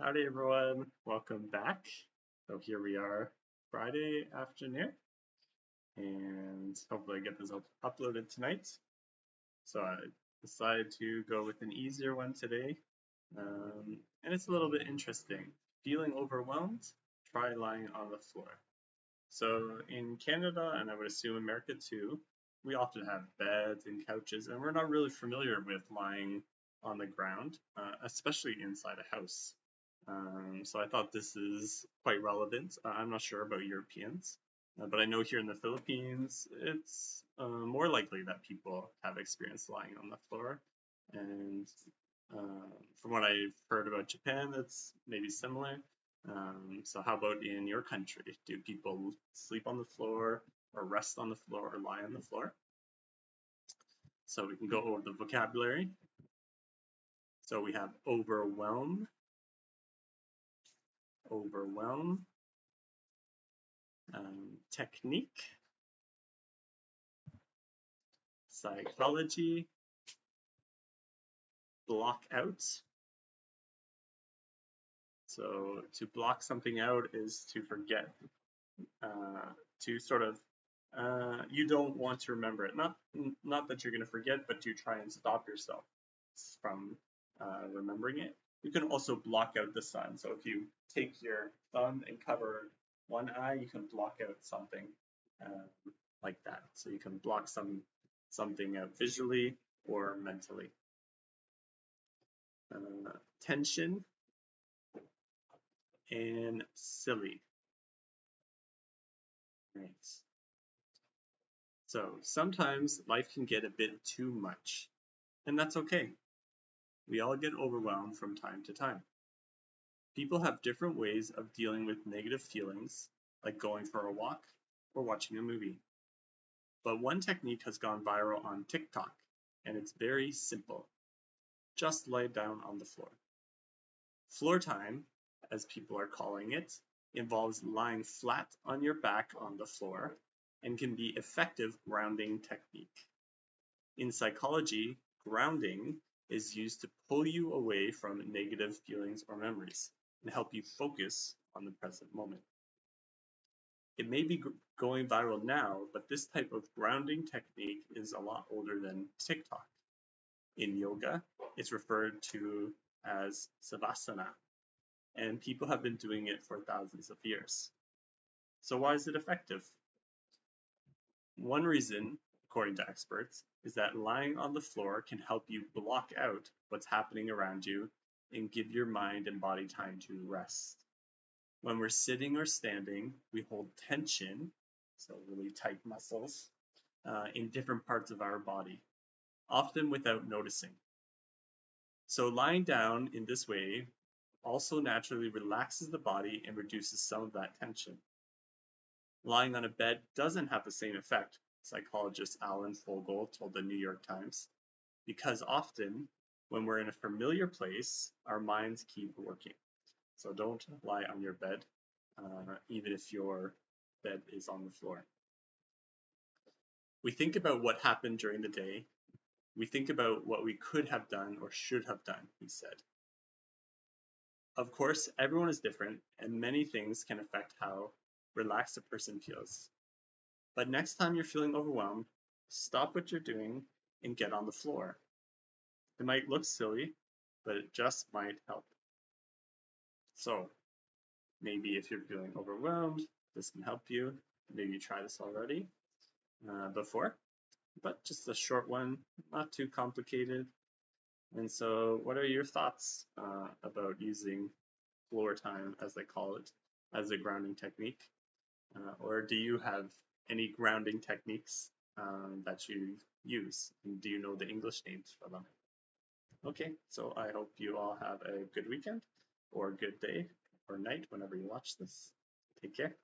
Howdy everyone, welcome back. So here we are, Friday afternoon, and hopefully I get this uploaded tonight. So I decided to go with an easier one today, and it's a little bit interesting. Feeling overwhelmed? Try lying on the floor. So in Canada, and I would assume America too, we often have beds and couches, and we're not really familiar with lying on the ground, especially inside a house. So I thought this is quite relevant. I'm not sure about Europeans, but I know here in the Philippines, it's more likely that people have experience lying on the floor. And from what I've heard about Japan, it's maybe similar. So how about in your country? Do people sleep on the floor or rest on the floor or lie on the floor? So we can go over the vocabulary. So we have overwhelm, overwhelm, technique, psychology, block out. So to block something out is to forget, to sort of you don't want to remember it. Not that you're going to forget, but to try and stop yourself from remembering it. You can also block out the sun. So if you take your thumb and cover one eye, you can block out something like that. So you can block something out visually or mentally. Tension and silly. Right. So sometimes life can get a bit too much, and that's okay. We all get overwhelmed from time to time. People have different ways of dealing with negative feelings, like going for a walk or watching a movie. But one technique has gone viral on TikTok, and it's very simple. Just lie down on the floor. Floor time, as people are calling it, involves lying flat on your back on the floor and can be effective grounding technique. In psychology, grounding is used to pull you away from negative feelings or memories and help you focus on the present moment. It may be going viral now, but this type of grounding technique is a lot older than TikTok. In yoga, it's referred to as savasana, and people have been doing it for thousands of years. So why is it effective? One reason, according to experts, is that lying on the floor can help you block out what's happening around you and give your mind and body time to rest. When we're sitting or standing, we hold tension, so really tight muscles, in different parts of our body, often without noticing. So lying down in this way also naturally relaxes the body and reduces some of that tension. Lying on a bed doesn't have the same effect, psychologist Alan Fogel told the New York Times, because often when we're in a familiar place, our minds keep working. So don't lie on your bed, even if your bed is on the floor. We think about what happened during the day. We think about what we could have done or should have done, he said. Of course, everyone is different, and many things can affect how relaxed a person feels. But next time you're feeling overwhelmed, stop what you're doing and get on the floor. It might look silly, but it just might help. So, maybe if you're feeling overwhelmed, this can help you. Maybe you tried this already before, but just a short one, not too complicated. And so, what are your thoughts about using floor time, as they call it, as a grounding technique? Or do you have any grounding techniques that you use? And do you know the English names for them? Okay, so I hope you all have a good weekend or good day or night whenever you watch this. Take care.